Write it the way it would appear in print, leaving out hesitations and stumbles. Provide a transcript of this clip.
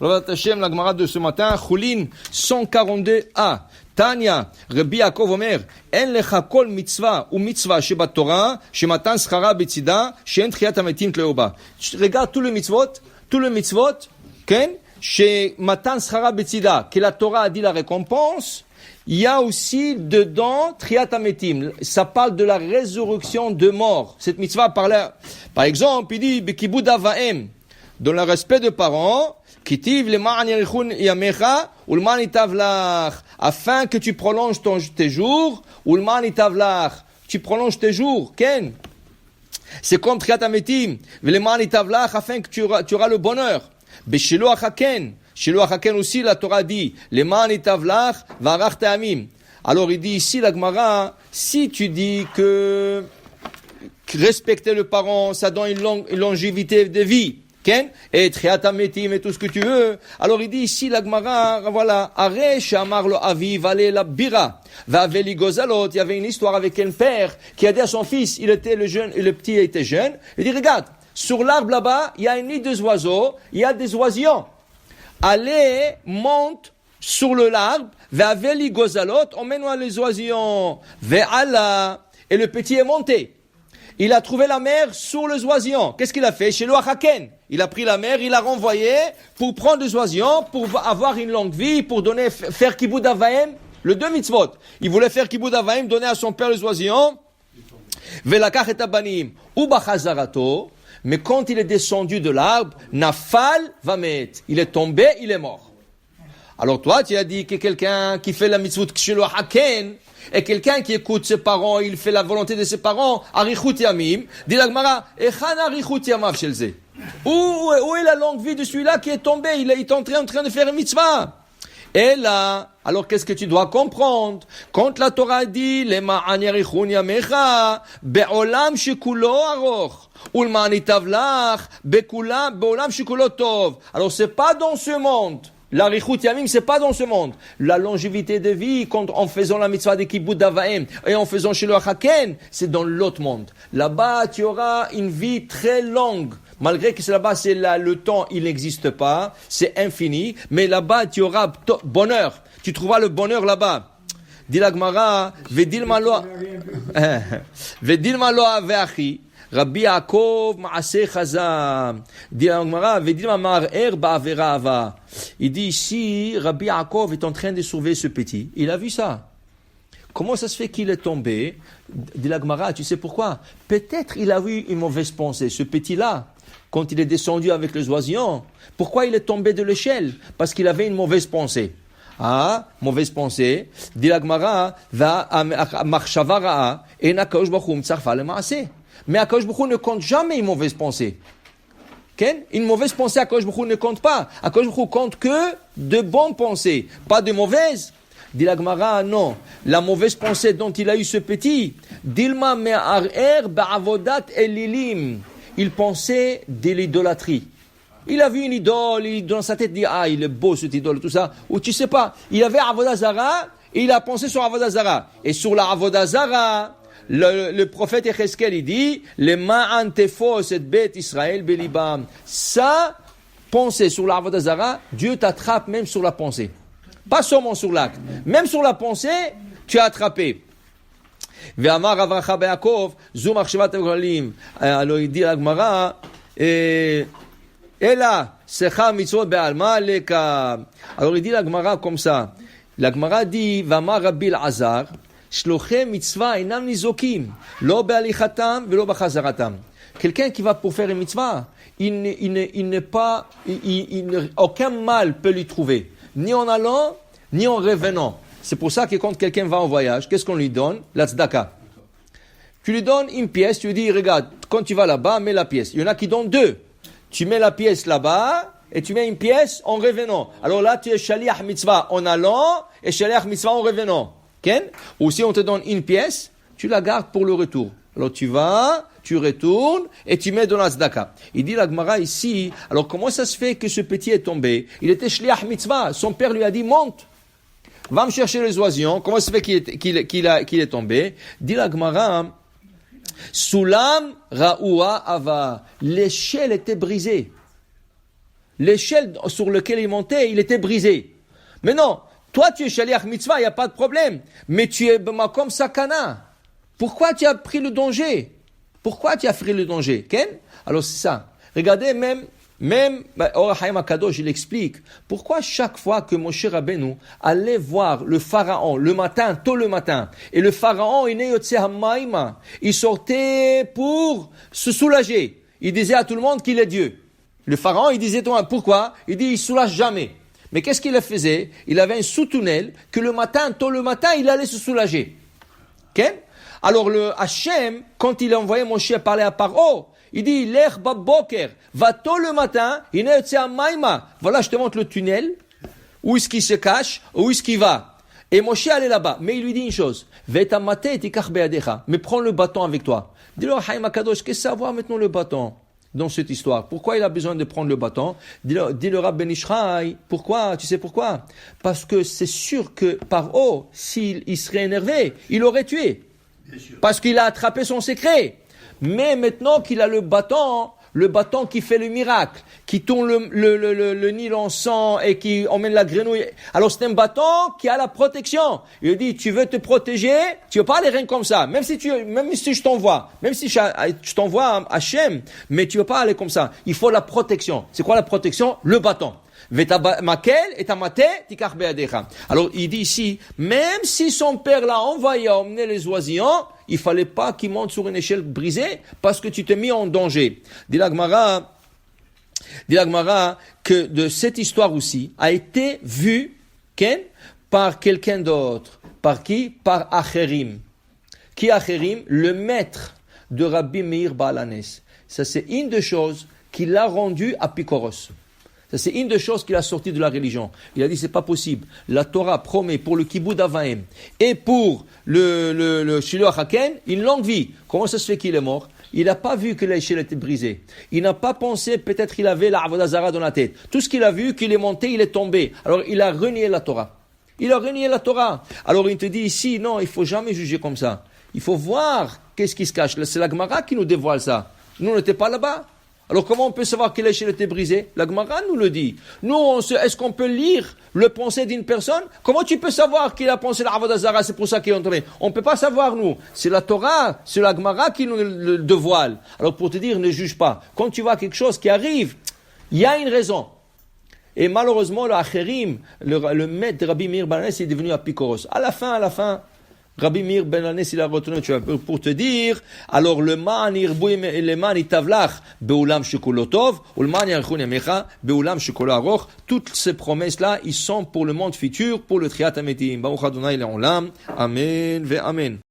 L'Odat Hashem, la Gemara de ce matin, Choulin 142a. Tanya, Rabbi Yaakov Omer, En lecha kol mitzvah ou mitzvah shebat Torah, shematan schara betzida, she'en tchiat hametim tleoba. Regarde tout le mitzvot, ken, shematan schara betzida, que la Torah a dit la récompense, il y a aussi dedans tchiat hametim. Ça parle de la résurrection de mort. Cette mitzvah parlait, par exemple, il dit, bekibud avaim, dans le respect de parents, Kitiv le ma'an yerichun yamecha ou le ma'an itavlach, afin que tu prolonges tes jours, ou le ma'an itavlach, tu prolonges tes jours, ken. C'est comme triat ametim, le ma'an itavlach, afin que tu auras le bonheur. Beshelo achaken, shelo achaken aussi la Torah dit, le ma'an itavlach varach te'amim. Alors il dit ici la Gemara, si tu dis que respecter le parent, ça donne une longévité de vie. Et triat hametim et tout ce que tu veux. Alors il dit ici la Gemara, voilà, Aresh amar lo aviv ale la bira. Va veli gozalot, il y avait une histoire avec un père qui a dit à son fils, il était le jeune, et le petit était jeune. Il dit regarde, sur l'arbre là-bas, il y a un nid des oiseaux, il y a des oisillons. Allez, monte sur l'arbre, va veli gozalot, emmène-moi les oisillons. Ve'ala, et le petit est monté. Il a trouvé la mère sur les oisillons. Qu'est-ce qu'il a fait? Chez Loachaken. Il a pris la mère, il l'a renvoyée pour prendre les oisillons, pour avoir une longue vie, pour faire kiboud avaim, le deux mitzvot. Il voulait faire kiboud avaim, donner à son père les oisillons. Velakach et abanim. Uba chazarato. Mais quand il est descendu de l'arbre, nafal vamet. Il est tombé, il est mort. Alors toi, tu as dit que quelqu'un qui fait la mitzvot chez Loachaken, et quelqu'un qui écoute ses parents, il fait la volonté de ses parents, arichut yamim, dit la Gemara, echan arichut yamav shelze. Où est la longue vie de celui-là qui est tombé? Il est en train de faire une mitzvah. Et là, alors qu'est-ce que tu dois comprendre? Quand la Torah dit, lema'an yarichun yamecha, be'olam shekulo aroch, ulma'an itavlach, be'olam shekulo tov. Alors c'est pas dans ce monde. La Richut Yamim, c'est pas dans ce monde. La longévité de vie, en faisant la mitzvah de Kibbutz Avaim et en faisant chez le Haken, c'est dans l'autre monde. Là-bas, tu auras une vie très longue. Malgré que là-bas, le temps, il n'existe pas. C'est infini. Mais là-bas, tu auras bonheur. Tu trouveras le bonheur là-bas. Dit la Gemara, Vedilma lo aveachi. Rabbi Yaakov Maaseh Chazam. Dit la Gemara, Vedilma mar'er ba'avera ava. Il dit ici, Rabbi Yaakov est en train de sauver ce petit. Il a vu ça. Comment ça se fait qu'il est tombé? Dit la Gemara, tu sais pourquoi? Peut-être il a eu une mauvaise pensée. Ce petit-là, quand il est descendu avec les oisillons, pourquoi il est tombé de l'échelle? Parce qu'il avait une mauvaise pensée. Ah, mauvaise pensée. Dit la Gemara, va marchava ra'a, et nakadosh baruch hu mitzarfa le maaseh. Mais Akadosh Baruch Hu ne compte jamais une mauvaise pensée. Une mauvaise pensée, Akadosh Baruch Hu ne compte pas. Akadosh Baruch Hu compte que de bonnes pensées, pas de mauvaises. Dit la Gemara, non. La mauvaise pensée dont il a eu ce petit, Dilma me'arer ba'avodat elilim. Il pensait de l'idolâtrie. Il a vu une idole, dans sa tête, il dit, ah, il est beau cet idole, tout ça. Ou tu sais pas, il avait Avodah Zara, et il a pensé sur Avodah Zara. Et sur la Avodah Zara, le prophète Echeskel, il dit, les ma'an tefos et bet Israël belibam. Ça, penser sur la Avodah Zara, Dieu t'attrape même sur la pensée. Pas seulement sur l'acte. Même sur la pensée, tu es attrapé. Ve'amar avracha be'akov, zu machshavat egolim. Alors il dit la Gemara, Ela, secha mitzvot be'alma leka. Alors il dit la Gemara comme ça. La Gemara dit, V'amar Rabbi Elazar, Shlochei mitzvah inam nizokim, lo be'alichatam velo b'chazaratam. Quelqu'un qui va pour faire une mitzvah, aucun mal peut lui trouver, ni en allant, ni en revenant. C'est pour ça que quand quelqu'un va en voyage, qu'est-ce qu'on lui donne? La tzedaka. Tu lui donnes une pièce, tu lui dis, regarde, quand tu vas là-bas, mets la pièce. Il y en a qui donnent deux. Tu mets la pièce là-bas, et tu mets une pièce en revenant. Alors là, tu es shaliach mitzvah en allant, et shaliach mitzvah en revenant. Ou si on te donne une pièce, tu la gardes pour le retour. Alors tu vas, tu retournes et tu mets dans la tzedaka. Il dit la Gemara ici, alors comment ça se fait que ce petit est tombé? Il était shliach mitzvah, son père lui a dit monte, va me chercher les oisillons. Comment ça se fait qu'il est tombé? Dit la Gemara, Sulam ra'ua ava, l'échelle était brisée. L'échelle sur laquelle il montait, il était brisé. Mais non, toi tu es shaliach mitzvah, il n'y a pas de problème. Mais tu es comme sakana. Pourquoi tu as pris le danger? Pourquoi tu as pris le danger? Ken? Alors c'est ça. Regardez même Or HaChaim HaKadosh, il explique pourquoi chaque fois que Moshe Rabbeinu allait voir le pharaon le matin, tôt le matin, et le pharaon il sortait pour se soulager. Il disait à tout le monde qu'il est Dieu. Le pharaon, il disait pourquoi? Il dit il soulage jamais. Mais qu'est-ce qu'il faisait? Il avait un sous-tunnel que le matin, tôt le matin, il allait se soulager. Okay? Alors le Hachem, quand il a envoyé Moshe parler à Paro, il dit, Lech baboker, va tôt le matin, voilà, je te montre le tunnel, où est-ce qu'il se cache, où est-ce qu'il va. Et Moshe allait là-bas, mais il lui dit une chose, mais prends le bâton avec toi. Dis-le, HaChaim HaKadosh, qu'est-ce que ça va maintenant le bâton dans cette histoire? Pourquoi il a besoin de prendre le bâton? Dis-le Rab Ben Ishraï, pourquoi? Tu sais pourquoi? Parce que c'est sûr que Paro, s'il serait énervé, il l'aurait tué. Parce qu'il a attrapé son secret. Mais maintenant qu'il a le bâton qui fait le miracle, qui tourne le Nil en sang et qui emmène la grenouille. Alors c'est un bâton qui a la protection. Il dit, tu veux te protéger, tu veux pas aller rien comme ça. Même si je t'envoie, je t'envoie à Hachem, mais tu veux pas aller comme ça. Il faut la protection. C'est quoi la protection? Le bâton. Alors il dit ici, même si son père l'a envoyé à emmener les oisillons, il fallait pas qu'il monte sur une échelle brisée parce que tu t'es mis en danger. Dit la Gemara que de cette histoire aussi a été vue par quelqu'un d'autre. Par qui? Par Acherim. Qui Acherim? Le maître de Rabbi Meir Baal Hanes. Ça c'est une des choses qui l'a rendu à Pikoros. Ça, c'est une des choses qu'il a sorti de la religion. Il a dit, c'est pas possible. La Torah promet pour le Kibbout Avaim et pour le Shiloh HaKen une longue vie. Comment ça se fait qu'il est mort? Il n'a pas vu que l'échelle était brisée. Il n'a pas pensé, peut-être qu'il avait la Avodah Zara dans la tête. Tout ce qu'il a vu, qu'il est monté, il est tombé. Alors, il a renié la Torah. Alors, il te dit ici, non, il faut jamais juger comme ça. Il faut voir qu'est-ce qui se cache. C'est la Gemara qui nous dévoile ça. Nous, on n'était pas là-bas. Alors comment on peut savoir que l'échelle était brisée? La Gemara nous le dit. Nous, est-ce qu'on peut lire le pensée d'une personne? Comment tu peux savoir qu'il a pensé la Avodah Zara, c'est pour ça qu'il est tombé? On ne peut pas savoir, nous. C'est la Torah, c'est la Gemara qui nous le dévoile. Alors pour te dire, ne juge pas. Quand tu vois quelque chose qui arrive, il y a une raison. Et malheureusement, le Acherim, le maître de Rabbi Meir Baal Hanes est devenu à Pikoros. À la fin, Rabbi Meir Ben Hanes, il a retenu, pour te dire, alors le man itavlach be'ulam shekolo tov, ou le man yarchun yamecha be'ulam shekolo aroch. Toutes ces promesses-là, ils sont pour le monde futur, pour le Triat HaMetim. Baruch Adonai le'olam. Amen ve amen.